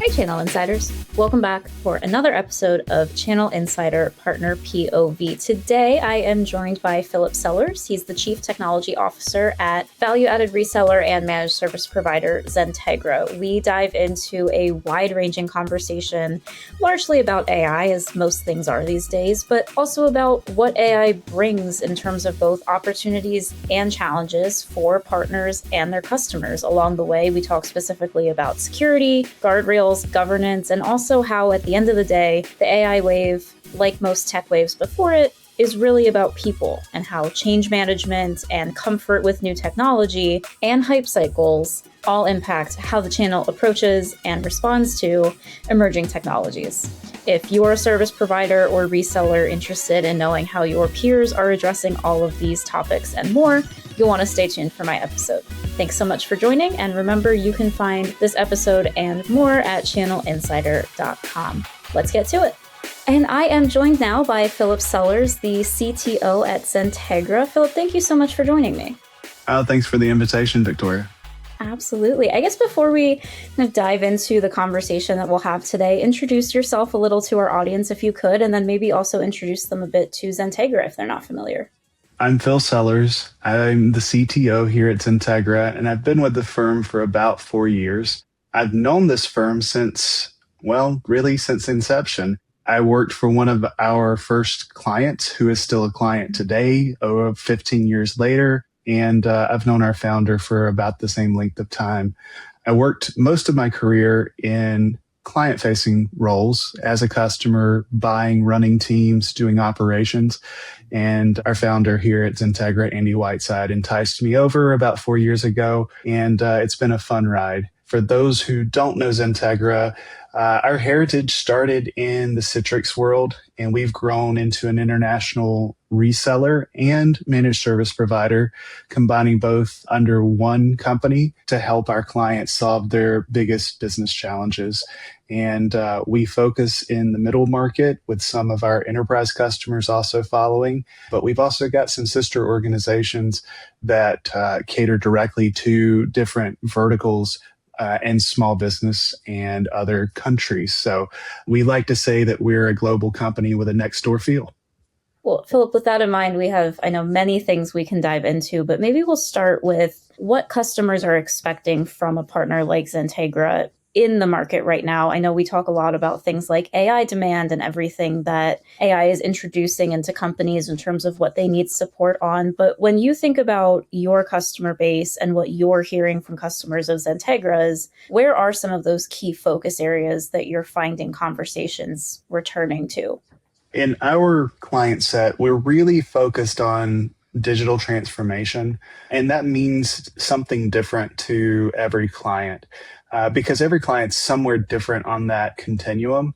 Hey, Channel Insiders. Welcome back for another episode of Channel Insider Partner POV. Today, I am joined by Phillip Sellers. He's the Chief Technology Officer at value-added reseller and managed service provider Xentegra. We dive into a wide-ranging conversation, largely about AI, as most things are these days, but also about what AI brings in terms of both opportunities and challenges for partners and their customers. Along the way, we talk specifically about security, guardrails, governance, and also how at the end of the day, the AI wave, like most tech waves before it, is really about people and how change management and comfort with new technology and hype cycles all impact how the channel approaches and responds to emerging technologies. If you're a service provider or reseller interested in knowing how your peers are addressing all of these topics and more, you'll want to stay tuned for my episode. Thanks so much for joining, and remember, you can find this episode and more at channelinsider.com. Let's get to it. And I am joined now by Phillip Sellers, the CTO at Xentegra. Phillip, thank you so much for joining me. Thanks for the invitation, Victoria. Absolutely. I guess before we kind of dive into the conversation that we'll have today, introduce yourself a little to our audience if you could, and then maybe also introduce them a bit to Xentegra if they're not familiar. I'm Phil Sellers. I'm the CTO here at Xentegra, and I've been with the firm for about 4 years. I've known this firm since inception. I worked for one of our first clients, who is still a client today, 15 years later, and I've known our founder for about the same length of time. I worked most of my career in client-facing roles as a customer, buying, running teams, doing operations. And our founder here at Xentegra, Andy Whiteside, enticed me over about 4 years ago, and it's been a fun ride. For those who don't know Xentegra, our heritage started in the Citrix world, and we've grown into an international reseller and managed service provider, combining both under one company to help our clients solve their biggest business challenges. And we focus in the middle market with some of our enterprise customers also following. But we've also got some sister organizations that cater directly to different verticals and small business and other countries. So we like to say that we're a global company with a next door feel. Well, Phillip, with that in mind, we have, I know, many things we can dive into, but maybe we'll start with what customers are expecting from a partner like Xentegra in the market right now. I know we talk a lot about things like AI demand and everything that AI is introducing into companies in terms of what they need support on. But when you think about your customer base and what you're hearing from customers of Xentegra's, where are some of those key focus areas that you're finding conversations returning to? In our client set, we're really focused on digital transformation, and that means something different to every client. Because every client's somewhere different on that continuum.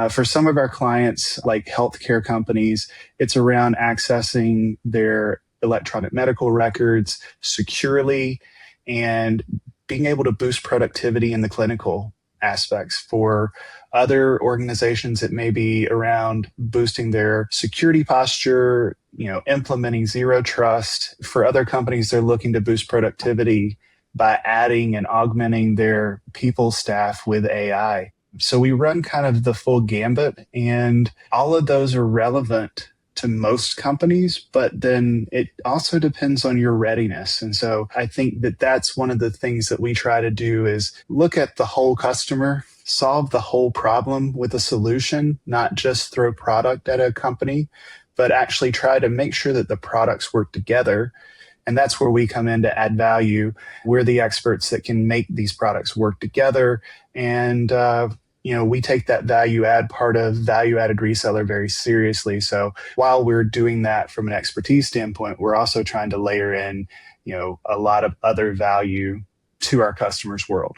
For some of our clients, like healthcare companies, it's around accessing their electronic medical records securely and being able to boost productivity in the clinical aspects. For other organizations, it may be around boosting their security posture, implementing zero trust. For other companies, they're looking to boost productivity by adding and augmenting their people staff with AI. So we run kind of the full gambit, and all of those are relevant to most companies, but then it also depends on your readiness. And so I think that that's one of the things that we try to do is look at the whole customer, solve the whole problem with a solution, not just throw product at a company, but actually try to make sure that the products work together. And that's where we come in to add value. We're the experts that can make these products work together. And, we take that value add part of value added reseller very seriously. So while we're doing that from an expertise standpoint, we're also trying to layer in, a lot of other value to our customers' world.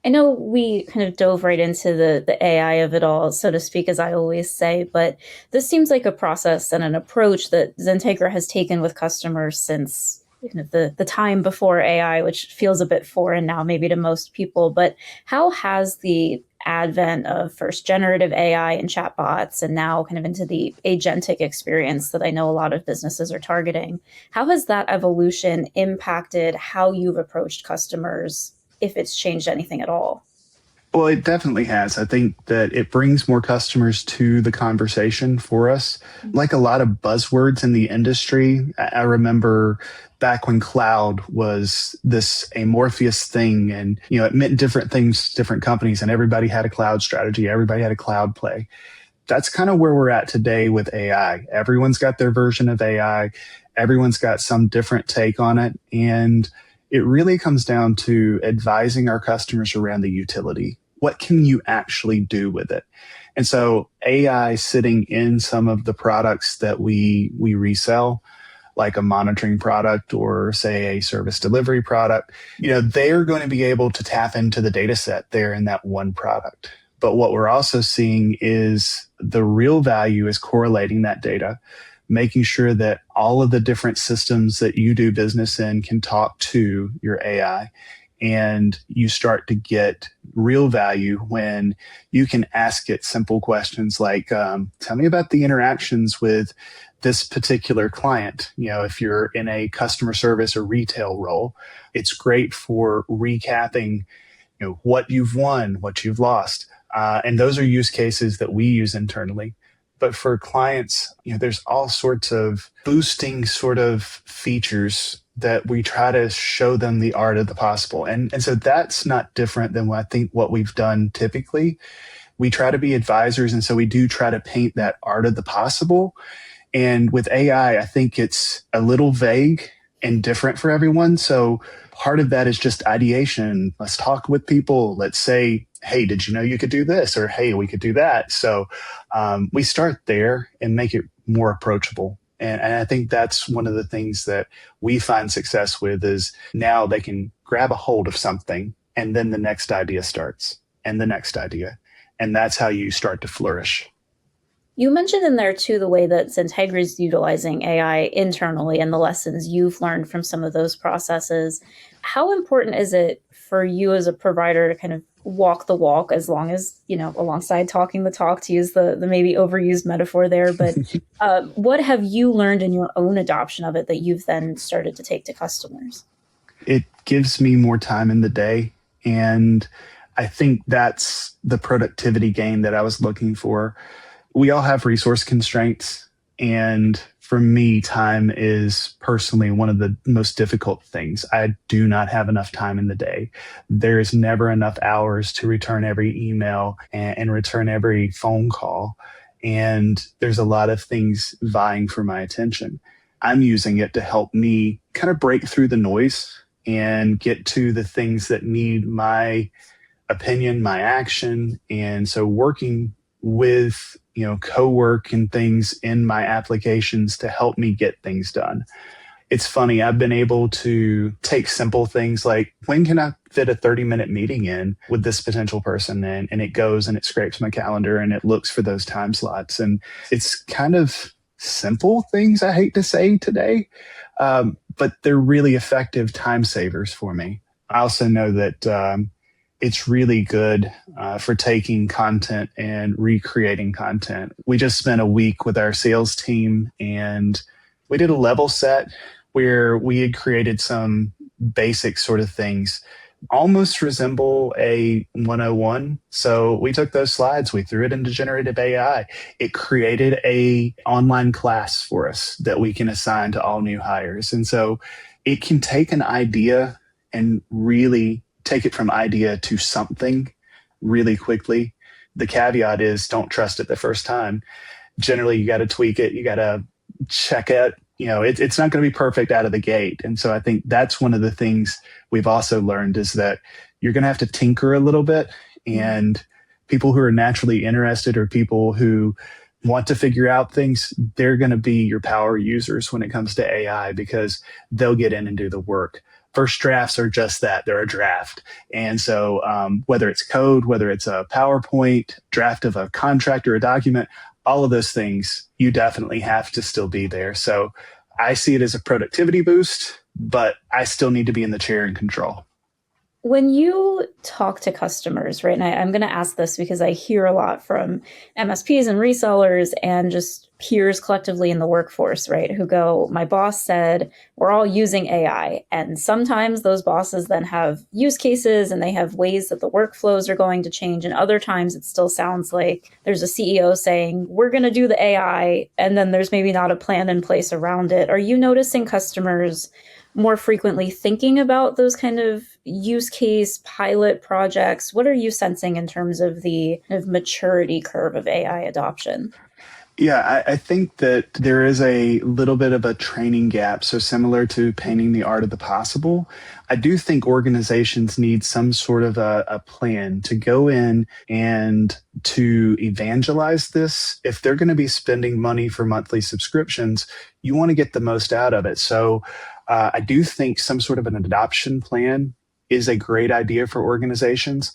I know we kind of dove right into the AI of it all, so to speak, as I always say, but this seems like a process and an approach that Xentegra has taken with customers since the time before AI, which feels a bit foreign now, maybe to most people. But how has the advent of first generative AI and chatbots, and now kind of into the agentic experience that I know a lot of businesses are targeting, how has that evolution impacted how you've approached customers, if it's changed anything at all? Well, it definitely has. I think that it brings more customers to the conversation for us. Like a lot of buzzwords in the industry, I remember back when cloud was this amorphous thing and it meant different things, different companies, and everybody had a cloud strategy, everybody had a cloud play. That's kind of where we're at today with AI. Everyone's got their version of AI. Everyone's got some different take on it. And it really comes down to advising our customers around the utility. What can you actually do with it? And so AI sitting in some of the products that we resell, like a monitoring product or say a service delivery product, they're going to be able to tap into the data set there in that one product. But what we're also seeing is the real value is correlating that data, making sure that all of the different systems that you do business in can talk to your AI. And you start to get real value when you can ask it simple questions like, tell me about the interactions with this particular client. If you're in a customer service or retail role, it's great for recapping what you've won, what you've lost. And those are use cases that we use internally. But for clients, there's all sorts of boosting sort of features that we try to show them the art of the possible. And so that's not different than what we've done typically. We try to be advisors. And so we do try to paint that art of the possible. And with AI, I think it's a little vague and different for everyone. So part of that is just ideation. Let's talk with people. Let's say, hey, did you know you could do this? Or hey, we could do that. So we start there and make it more approachable. And I think that's one of the things that we find success with is now they can grab a hold of something and then the next idea starts and the next idea. And that's how you start to flourish. You mentioned in there too the way that Xentegra is utilizing AI internally and the lessons you've learned from some of those processes. How important is it for you as a provider to kind of walk the walk as long as, alongside talking the talk, to use the maybe overused metaphor there, but what have you learned in your own adoption of it that you've then started to take to customers? It gives me more time in the day. And I think that's the productivity gain that I was looking for. We all have resource constraints. And for me, time is personally one of the most difficult things. I do not have enough time in the day. There is never enough hours to return every email and return every phone call. And there's a lot of things vying for my attention. I'm using it to help me kind of break through the noise and get to the things that need my opinion, my action. And so working with co-work and things in my applications to help me get things done. It's funny, I've been able to take simple things like, when can I fit a 30-minute meeting in with this potential person? And it goes and it scrapes my calendar and it looks for those time slots. And it's kind of simple things, I hate to say today, but they're really effective time savers for me. I also know that it's really good for taking content and recreating content. We just spent a week with our sales team and we did a level set where we had created some basic sort of things, almost resemble a 101. So we took those slides, we threw it into generative AI. It created a online class for us that we can assign to all new hires. And so it can take an idea and really take it from idea to something really quickly. The caveat is don't trust it the first time. Generally, you got to tweak it. You got to check it. It's not going to be perfect out of the gate. And so I think that's one of the things we've also learned is that you're going to have to tinker a little bit. And people who are naturally interested or people who want to figure out things, they're going to be your power users when it comes to AI because they'll get in and do the work. First drafts are just that. They're a draft. And so whether it's code, whether it's a PowerPoint, draft of a contract or a document, all of those things, you definitely have to still be there. So I see it as a productivity boost, but I still need to be in the chair and control. When you talk to customers, right, and I'm going to ask this because I hear a lot from MSPs and resellers and just peers collectively in the workforce, right, who go, my boss said we're all using AI. And sometimes those bosses then have use cases and they have ways that the workflows are going to change. And other times it still sounds like there's a CEO saying, we're going to do the AI, and then there's maybe not a plan in place around it. Are you noticing customers more frequently thinking about those kind of use case pilot projects? What are you sensing in terms of the kind of maturity curve of AI adoption? Yeah, I think that there is a little bit of a training gap. So, similar to painting the art of the possible, I do think organizations need some sort of a plan to go in and to evangelize this. If they're going to be spending money for monthly subscriptions, you want to get the most out of it. So, I do think some sort of an adoption plan is a great idea for organizations.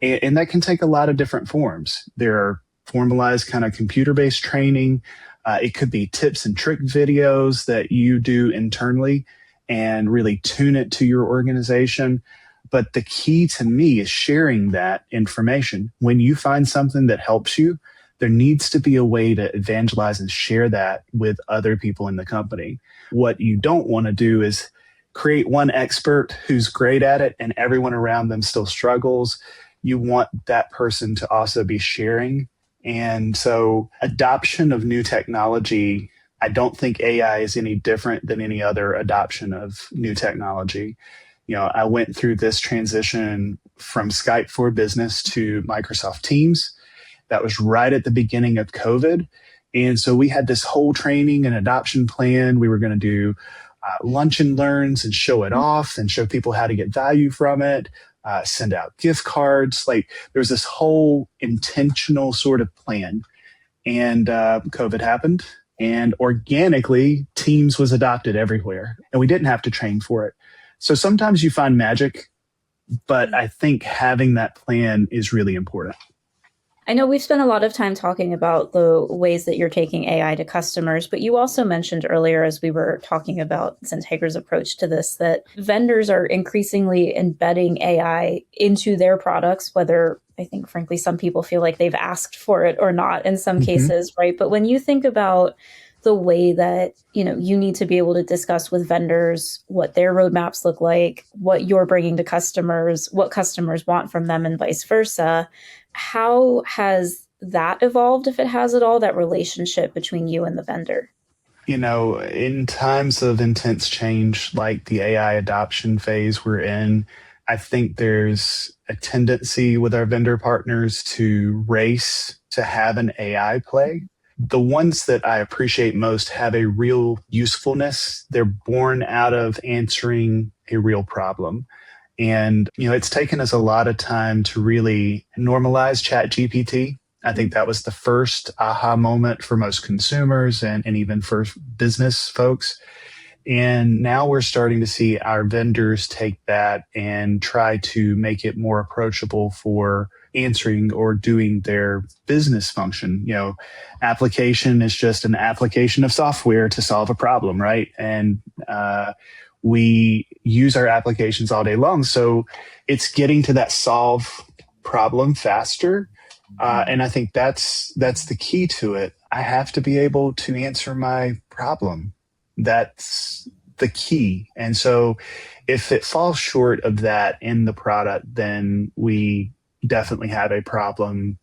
And that can take a lot of different forms. There are formalized kind of computer-based training. It could be tips and trick videos that you do internally and really tune it to your organization. But the key to me is sharing that information. When you find something that helps you, there needs to be a way to evangelize and share that with other people in the company. What you don't want to do is create one expert who's great at it and everyone around them still struggles. You want that person to also be sharing. And so, adoption of new technology, I don't think AI is any different than any other adoption of new technology. I went through this transition from Skype for Business to Microsoft Teams. That was right at the beginning of COVID. And so we had this whole training and adoption plan. We were going to do lunch and learns and show it off and show people how to get value from it, send out gift cards. Like there's this whole intentional sort of plan. And COVID happened. And organically, Teams was adopted everywhere. And we didn't have to train for it. So sometimes you find magic, but I think having that plan is really important. I know we've spent a lot of time talking about the ways that you're taking AI to customers, but you also mentioned earlier, as we were talking about Xentegra's approach to this, that vendors are increasingly embedding AI into their products, whether I think, frankly, some people feel like they've asked for it or not in some cases, right? But when you think about the way that you need to be able to discuss with vendors what their roadmaps look like, what you're bringing to customers, what customers want from them, and vice versa, how has that evolved, if it has at all, that relationship between you and the vendor? In times of intense change like the AI adoption phase we're in, I think there's a tendency with our vendor partners to race to have an AI play. The ones that I appreciate most have a real usefulness. They're born out of answering a real problem. And, it's taken us a lot of time to really normalize ChatGPT. I think that was the first aha moment for most consumers and even for business folks. And now we're starting to see our vendors take that and try to make it more approachable for answering or doing their business function. Application is just an application of software to solve a problem, right? And we use our applications all day long. So it's getting to that solve problem faster. And I think that's the key to it. I have to be able to answer my problem. That's the key. And so if it falls short of that in the product, then we definitely have a problem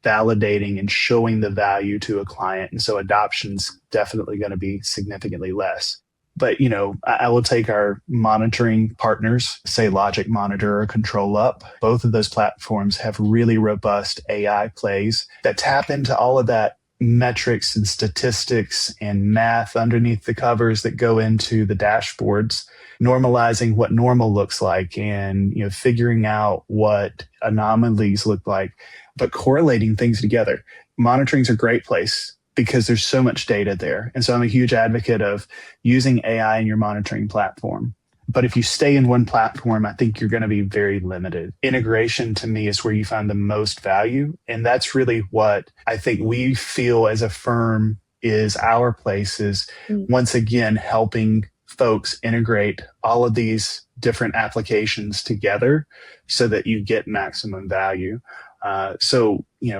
validating and showing the value to a client. And so adoption's definitely going to be significantly less. But, I will take our monitoring partners, say Logic Monitor or Control Up. Both of those platforms have really robust AI plays that tap into all of that metrics and statistics and math underneath the covers that go into the dashboards, normalizing what normal looks like and, figuring out what anomalies look like, but correlating things together. Monitoring's a great place because there's so much data there. And so I'm a huge advocate of using AI in your monitoring platform. But if you stay in one platform, I think you're going to be very limited. Integration to me is where you find the most value. And that's really what I think we feel as a firm is our place is once again helping folks integrate all of these different applications together so that you get maximum value.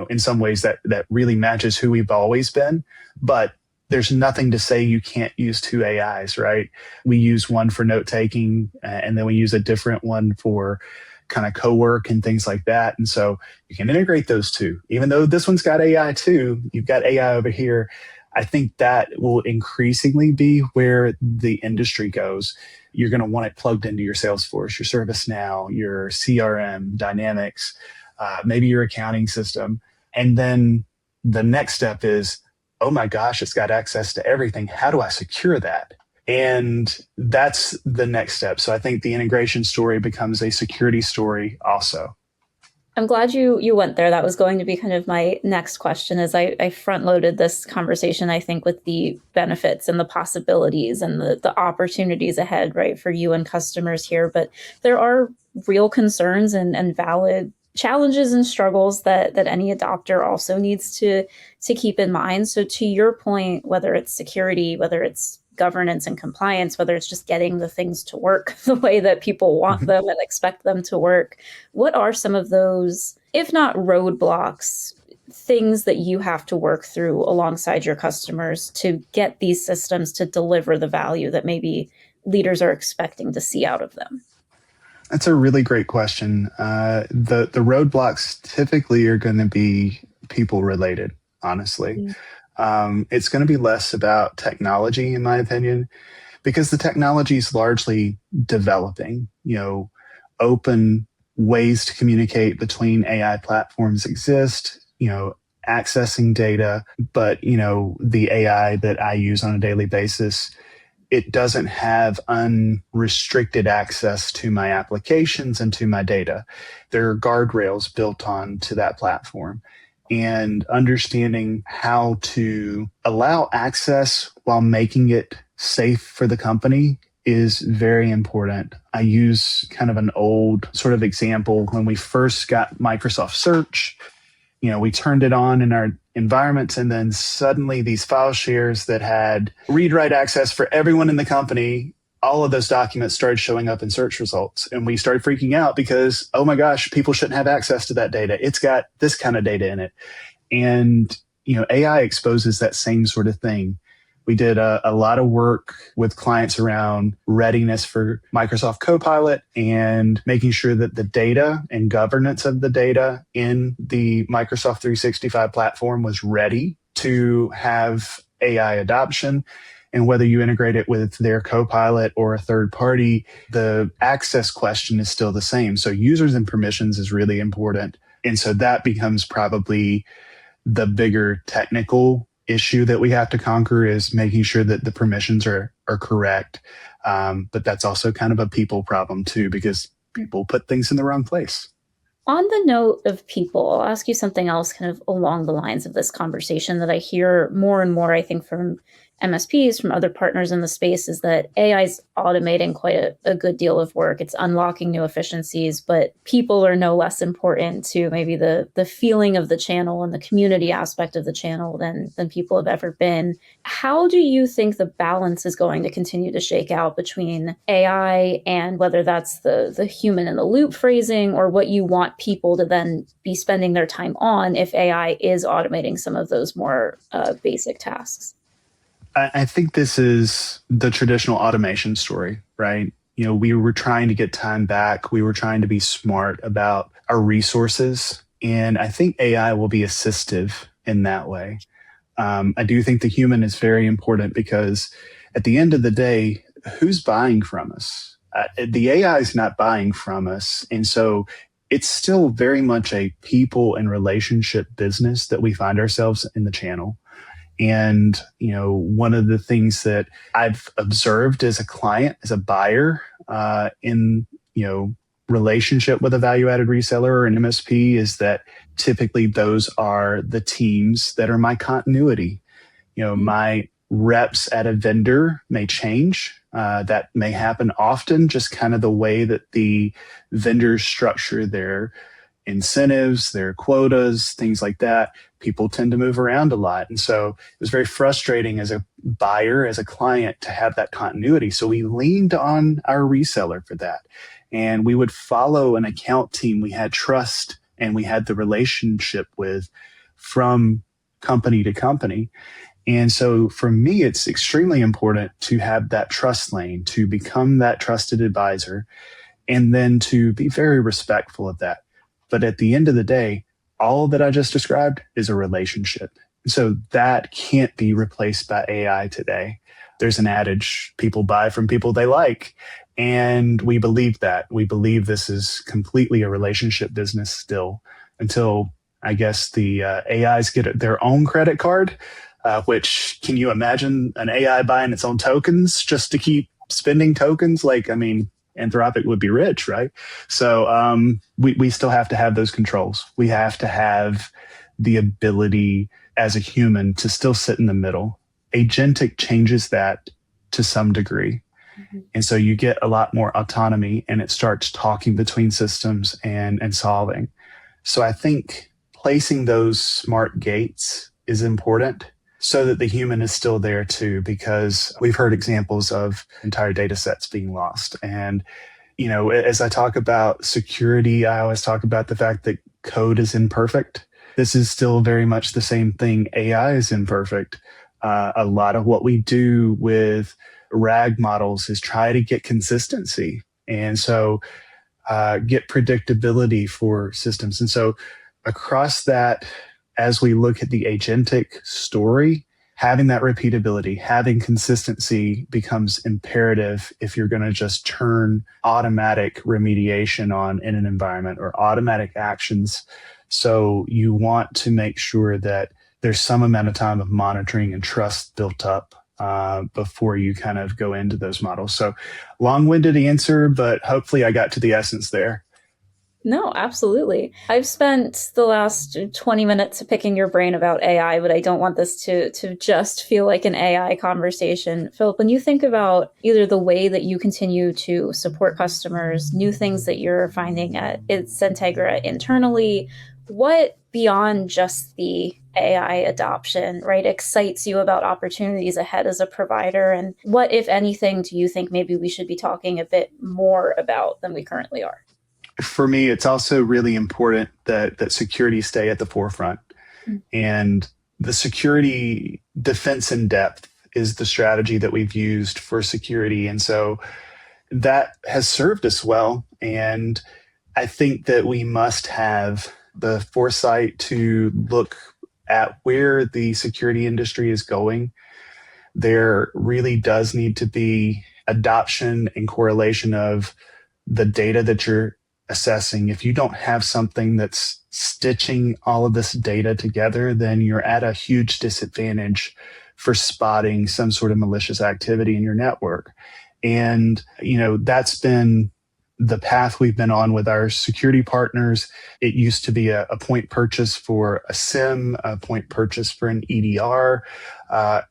In some ways that really matches who we've always been, but there's nothing to say you can't use two AIs, right? We use one for note taking, and then we use a different one for kind of co-work and things like that. And so you can integrate those two. Even though this one's got AI too, you've got AI over here. I think that will increasingly be where the industry goes. You're going to want it plugged into your Salesforce, your ServiceNow, your CRM, Dynamics, maybe your accounting system. And then the next step is, oh my gosh, it's got access to everything. How do I secure that? And that's the next step. So I think the integration story becomes a security story also. I'm glad you went there. That was going to be kind of my next question as I front loaded this conversation, I think, with the benefits and the possibilities and the opportunities ahead, right, for you and customers here. But there are real concerns and valid challenges and struggles that any adopter also needs to keep in mind. So to your point, whether it's security, whether it's governance and compliance, whether it's just getting the things to work the way that people want them and expect them to work, what are some of those, if not roadblocks, things that you have to work through alongside your customers to get these systems to deliver the value that maybe leaders are expecting to see out of them? That's a really great question. The roadblocks typically are going to be people related, honestly. It's going to be less about technology, in my opinion, because the technology is largely developing. Open ways to communicate between AI platforms exist, accessing data, but, the AI that I use on a daily basis, it doesn't have unrestricted access to my applications and to my data. There are guardrails built onto that platform. And understanding how to allow access while making it safe for the company is very important. I use kind of an old sort of example. When we first got Microsoft Search, we turned it on in our environments, and then suddenly these file shares that had read-write access for everyone in the company, all of those documents started showing up in search results. And we started freaking out because, oh my gosh, people shouldn't have access to that data. It's got this kind of data in it. And, AI exposes that same sort of thing. We did a lot of work with clients around readiness for Microsoft Copilot and making sure that the data and governance of the data in the Microsoft 365 platform was ready to have AI adoption. And whether you integrate it with their Copilot or a third party, the access question is still the same. So users and permissions is really important. And so that becomes probably the bigger technical issue that we have to conquer, is making sure that the permissions are correct. But that's also kind of a people problem too, because people put things in the wrong place. On the note of people, I'll ask you something else kind of along the lines of this conversation that I hear more and more, I think, from MSPs, from other partners in the space, is that AI is automating quite a good deal of work. It's unlocking new efficiencies, but people are no less important to maybe the feeling of the channel and the community aspect of the channel than people have ever been. How do you think the balance is going to continue to shake out between AI and whether that's the human in the loop phrasing or what you want people to then be spending their time on if AI is automating some of those more basic tasks? I think this is the traditional automation story, right? We were trying to get time back. We were trying to be smart about our resources. And I think AI will be assistive in that way. I do think the human is very important because at the end of the day, who's buying from us? The AI is not buying from us. And so it's still very much a people and relationship business that we find ourselves in the channel. And, one of the things that I've observed as a client, as a buyer, in, relationship with a value-added reseller or an MSP is that typically those are the teams that are my continuity. My reps at a vendor may change. That may happen often, just kind of the way that the vendors structure their incentives, there are quotas, things like that. People tend to move around a lot. And so it was very frustrating as a buyer, as a client, to have that continuity. So we leaned on our reseller for that. And we would follow an account team we had trust and we had the relationship with from company to company. And so for me, it's extremely important to have that trust lane, to become that trusted advisor, and then to be very respectful of that. But at the end of the day, all that I just described is a relationship. So that can't be replaced by AI today. There's an adage, people buy from people they like. And we believe that. We believe this is completely a relationship business still until I guess the AIs get their own credit card, which can you imagine an AI buying its own tokens just to keep spending tokens? Like, I mean, Anthropic would be rich, right? So we still have to have those controls. We have to have the ability as a human to still sit in the middle. Agentic changes that to some degree. Mm-hmm. And so you get a lot more autonomy and it starts talking between systems and solving. So I think placing those smart gates is important so that the human is still there too, because we've heard examples of entire data sets being lost. And, you know, as I talk about security, I always talk about the fact that code is imperfect. This is still very much the same thing. AI is imperfect. A lot of what we do with RAG models is try to get consistency. And so get predictability for systems. And so across that, as we look at the agentic story, having that repeatability, having consistency becomes imperative if you're going to just turn automatic remediation on in an environment or automatic actions. So you want to make sure that there's some amount of time of monitoring and trust built up before you kind of go into those models. So long-winded answer, but hopefully I got to the essence there. No, absolutely. I've spent the last 20 minutes picking your brain about AI, but I don't want this to just feel like an AI conversation. Phillip, when you think about either the way that you continue to support customers, new things that you're finding at Xentegra internally, what beyond just the AI adoption, right, excites you about opportunities ahead as a provider? And what, if anything, do you think maybe we should be talking a bit more about than we currently are? For me, it's also really important that security stay at the forefront. Mm-hmm. And the security defense in depth is the strategy that we've used for security. And so that has served us well. And I think that we must have the foresight to look at where the security industry is going. There really does need to be adoption and correlation of the data that you're assessing. If you don't have something that's stitching all of this data together, then you're at a huge disadvantage for spotting some sort of malicious activity in your network. And, you know, that's been the path we've been on with our security partners. It used to be a point purchase for a SIM, a point purchase for an EDR.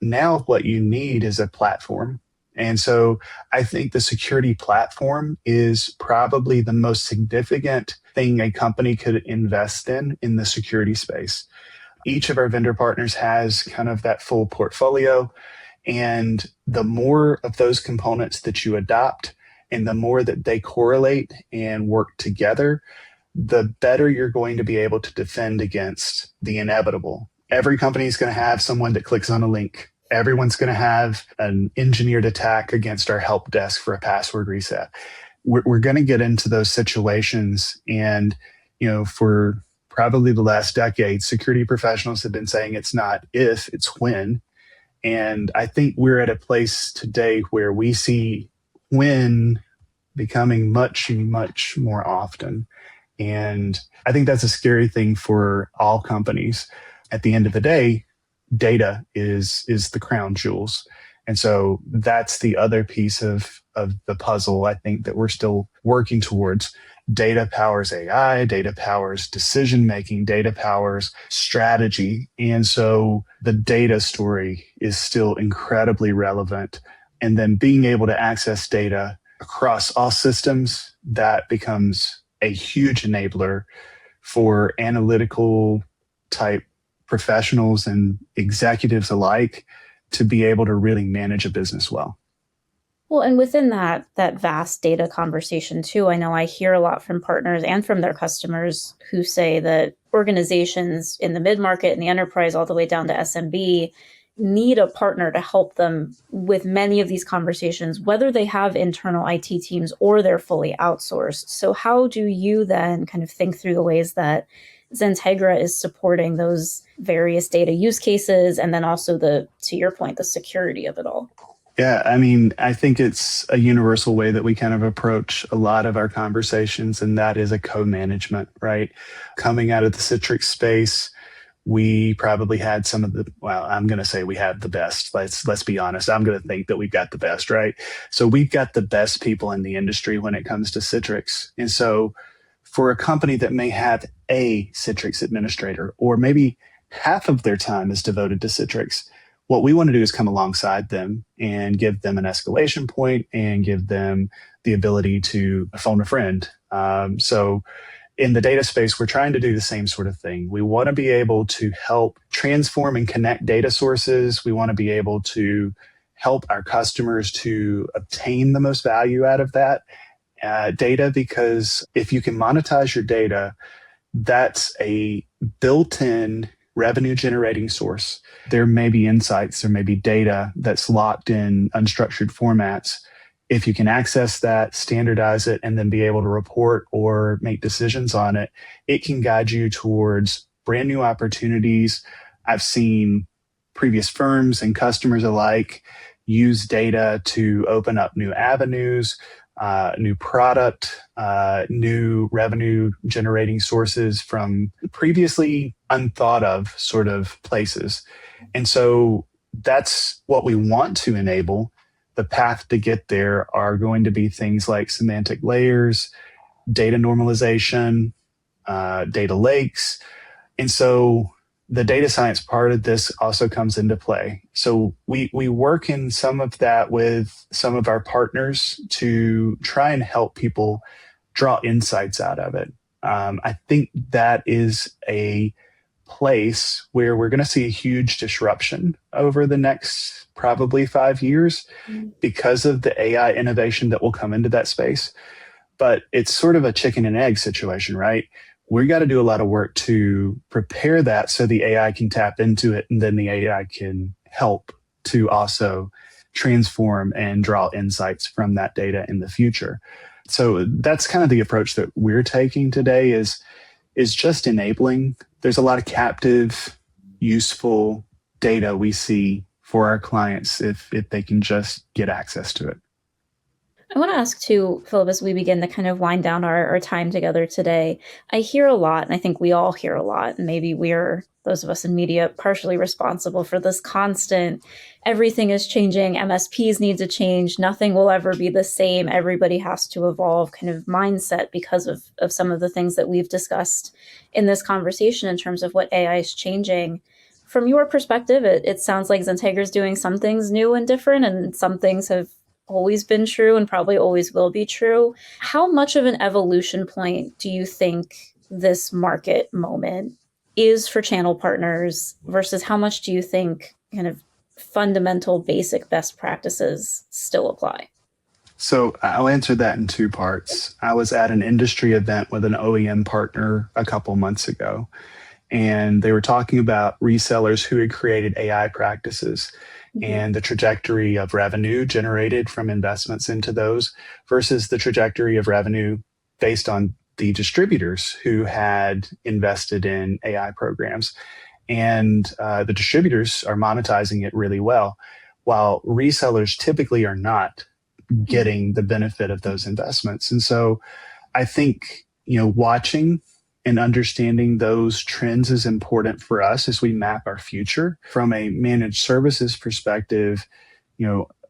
Now what you need is a platform. And so I think the security platform is probably the most significant thing a company could invest in the security space. Each of our vendor partners has kind of that full portfolio. And the more of those components that you adopt and the more that they correlate and work together, the better you're going to be able to defend against the inevitable. Every company is going to have someone that clicks on a link. Everyone's going to have an engineered attack against our help desk for a password reset. We're going to get into those situations. And, you know, for probably the last decade, security professionals have been saying it's not if, it's when. And I think we're at a place today where we see when becoming much, much more often. And I think that's a scary thing for all companies. At the end of the day, data is the crown jewels. And so that's the other piece of the puzzle, I think, that we're still working towards. Data powers AI, data powers decision-making, data powers strategy. And so the data story is still incredibly relevant. And then being able to access data across all systems, that becomes a huge enabler for analytical type professionals and executives alike to be able to really manage a business well. Well, and within that vast data conversation too, I know I hear a lot from partners and from their customers who say that organizations in the mid-market and the enterprise all the way down to SMB need a partner to help them with many of these conversations, whether they have internal IT teams or they're fully outsourced. So how do you then kind of think through the ways that Xentegra is supporting those various data use cases and then also to your point, the security of it all? Yeah, I mean, I think it's a universal way that we kind of approach a lot of our conversations, and that is a co-management, right? Coming out of the Citrix space, we probably had some of the, well, I'm going to say we had the best. Let's be honest. I'm going to think that we've got the best, right? So we've got the best people in the industry when it comes to Citrix. And so for a company that may have a Citrix administrator, or maybe half of their time is devoted to Citrix, what we want to do is come alongside them and give them an escalation point and give them the ability to phone a friend. So in the data space, we're trying to do the same sort of thing. We want to be able to help transform and connect data sources. We want to be able to help our customers to obtain the most value out of that data, because if you can monetize your data, that's a built-in revenue generating source. There may be insights, there may be data that's locked in unstructured formats. If you can access that, standardize it, and then be able to report or make decisions on it, it can guide you towards brand new opportunities. I've seen previous firms and customers alike use data to open up new avenues, new product, new revenue generating sources from previously unthought of sort of places. And so that's what we want to enable. The path to get there are going to be things like semantic layers, data normalization, data lakes. And so the data science part of this also comes into play. So we work in some of that with some of our partners to try and help people draw insights out of it. I think that is a place where we're going to see a huge disruption over the next probably 5 years because of the AI innovation that will come into that space. But it's sort of a chicken and egg situation, right? We got to do a lot of work to prepare that so the AI can tap into it, and then the AI can help to also transform and draw insights from that data in the future. So that's kind of the approach that we're taking today is just enabling. There's a lot of captive, useful data we see for our clients if they can just get access to it. I want to ask too, Phillip, as we begin to kind of wind down our time together today, I hear a lot, and I think we all hear a lot, and maybe we're, those of us in media, partially responsible for this constant, everything is changing, MSPs need to change, nothing will ever be the same, everybody has to evolve kind of mindset because of some of the things that we've discussed in this conversation in terms of what AI is changing. From your perspective, it sounds like Xentegra is doing some things new and different, and some things have always been true and probably always will be true. How much of an evolution point do you think this market moment is for channel partners versus how much do you think kind of fundamental basic best practices still apply? So I'll answer that in two parts. I was at an industry event with an OEM partner a couple months ago, and they were talking about resellers who had created AI practices and the trajectory of revenue generated from investments into those versus the trajectory of revenue based on the distributors who had invested in AI programs. And the distributors are monetizing it really well, while resellers typically are not getting the benefit of those investments. And so I think, watching and understanding those trends is important for us as we map our future. From a managed services perspective,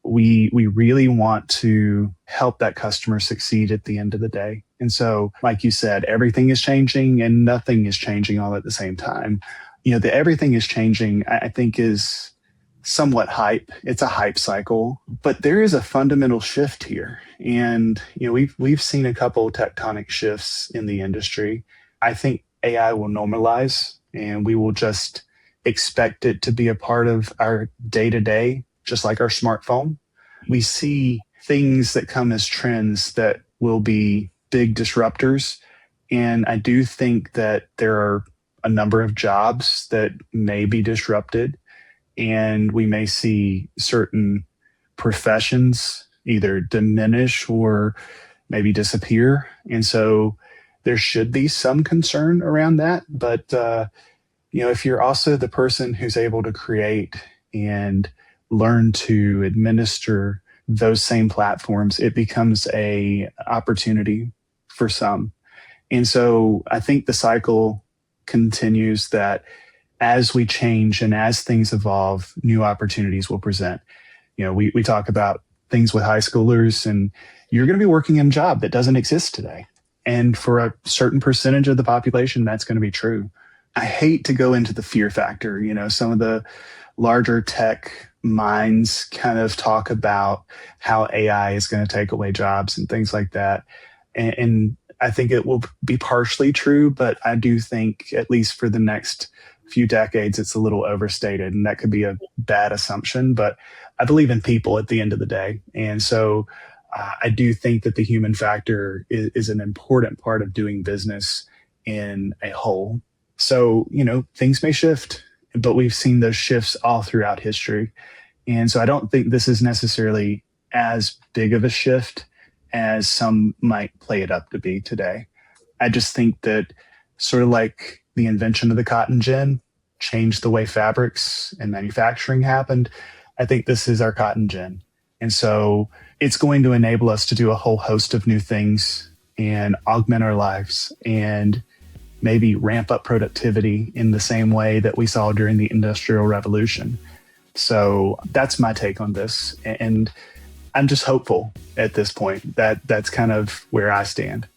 we really want to help that customer succeed at the end of the day. And so, like you said, everything is changing and nothing is changing all at the same time. The everything is changing, I think, is somewhat hype. It's a hype cycle, but there is a fundamental shift here. And, we've seen a couple of tectonic shifts in the industry. I think AI will normalize and we will just expect it to be a part of our day to day, just like our smartphone. We see things that come as trends that will be big disruptors. And I do think that there are a number of jobs that may be disrupted, and we may see certain professions either diminish or maybe disappear. And so there should be some concern around that. But, if you're also the person who's able to create and learn to administer those same platforms, it becomes a opportunity for some. And so I think the cycle continues that as we change and as things evolve, new opportunities will present. We talk about things with high schoolers, and you're going to be working in a job that doesn't exist today. And for a certain percentage of the population, that's going to be true. I hate to go into the fear factor. Some of the larger tech minds kind of talk about how AI is going to take away jobs and things like that. And I think it will be partially true, but I do think, at least for the next few decades, it's a little overstated, and that could be a bad assumption. But I believe in people at the end of the day. And so I do think that the human factor is an important part of doing business in a whole. So, things may shift, but we've seen those shifts all throughout history. And so I don't think this is necessarily as big of a shift as some might play it up to be today. I just think that, sort of like the invention of the cotton gin changed the way fabrics and manufacturing happened, I think this is our cotton gin. And so it's going to enable us to do a whole host of new things and augment our lives and maybe ramp up productivity in the same way that we saw during the Industrial Revolution. So that's my take on this. And I'm just hopeful at this point that that's kind of where I stand.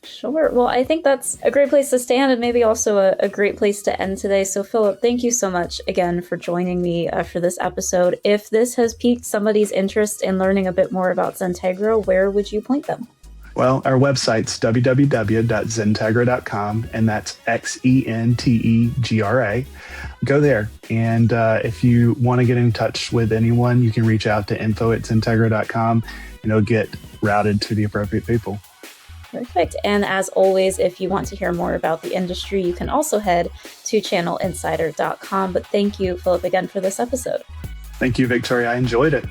Sure. Well, I think that's a great place to stand, and maybe also a great place to end today. So, Phillip, thank you so much again for joining me for this episode. If this has piqued somebody's interest in learning a bit more about Xentegra, where would you point them? Well, our website's www.xentegra.com, and that's Xentegra. Go there. And if you want to get in touch with anyone, you can reach out to info@xentegra.com, and it'll get routed to the appropriate people. Perfect. And as always, if you want to hear more about the industry, you can also head to channelinsider.com. But thank you, Phillip, again for this episode. Thank you, Victoria. I enjoyed it.